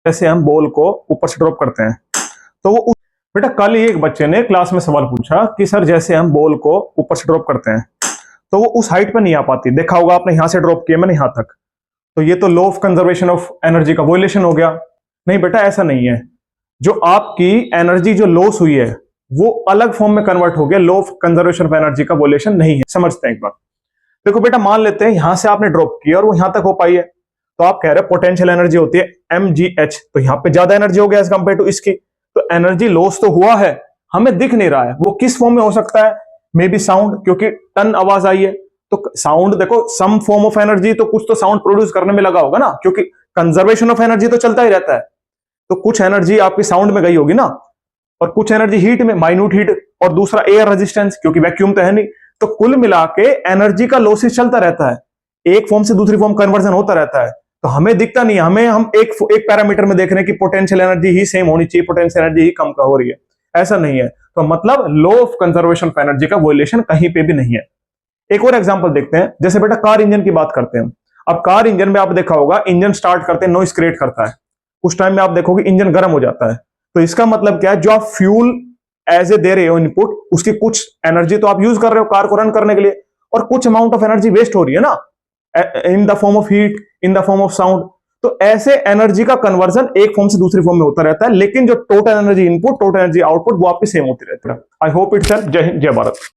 जैसे हम बॉल को ऊपर से ड्रॉप करते हैं तो वो बेटा कल ही एक बच्चे ने क्लास में सवाल पूछा कि सर जैसे हम बॉल को ऊपर से ड्रॉप करते हैं तो वो उस हाइट पर नहीं आ पाती। देखा होगा आपने, यहां से ड्रॉप किया मैंने यहां तक, तो ये तो law of conservation of energy का वोलेशन हो गया। नहीं बेटा ऐसा नहीं है, जो आपकी एनर्जी जो लॉस हुई है वो अलग फॉर्म में कन्वर्ट हो गया, law of conservation of energy का वोलेशन नहीं है। समझते हैं एक बार। देखो बेटा मान लेते हैं यहां से आपने ड्रॉप किया और वो यहां तक हो पाई है, तो आप कह रहे हैं पोटेंशियल एनर्जी होती है mgh, तो यहां पे ज्यादा एनर्जी हो गया एज कंपेयर टू इसकी, तो एनर्जी लॉस तो हुआ है, हमें दिख नहीं रहा है। वो किस फॉर्म में हो सकता है? मे बी साउंड, क्योंकि टन आवाज आई है तो साउंड, देखो सम फॉर्म ऑफ एनर्जी, तो कुछ तो साउंड प्रोड्यूस करने में लगा होगा ना, क्योंकि कंजर्वेशन ऑफ एनर्जी तो चलता ही रहता है। तो कुछ एनर्जी आपकी साउंड में गई होगी ना, और कुछ एनर्जी हीट में, माइन्यूट हीट, और दूसरा एयर रेजिस्टेंस, क्योंकि वैक्यूम तो है नहीं। तो कुल मिला के एनर्जी का लॉसेस चलता रहता है, एक फॉर्म से दूसरी फॉर्म कन्वर्जन होता रहता है। तो हमें दिखता नहीं, हमें हम एक पैरामीटर में देख रहे हैं कि पोटेंशियल एनर्जी ही सेम होनी चाहिए, पोटेंशियल एनर्जी ही कम का हो रही है, ऐसा नहीं है। तो मतलब law of conservation of energy का वोलेशन कहीं पे भी नहीं है। एक और एग्जांपल देखते हैं, जैसे बेटा कार इंजन की बात करते हैं। अब कार इंजन में आप देखा होगा, इंजन स्टार्ट करते हैं नॉइस क्रिएट करता है, कुछ टाइम में आप देखोगे इंजन गर्म हो जाता है। तो इसका मतलब क्या है, जो आप फ्यूल एज ए दे रहे हो इनपुट, उसकी कुछ एनर्जी तो आप यूज कर रहे हो कार को रन करने के लिए, और कुछ अमाउंट ऑफ एनर्जी वेस्ट हो रही है ना, in the form of heat, in the form of sound. तो ऐसे एनर्जी का कन्वर्जन एक फॉर्म से दूसरी फॉर्म में होता रहता है, लेकिन जो total energy input, total energy output, वो आपकी सेम होती रहती है। I hope it's help. जय हिंद, जय भारत।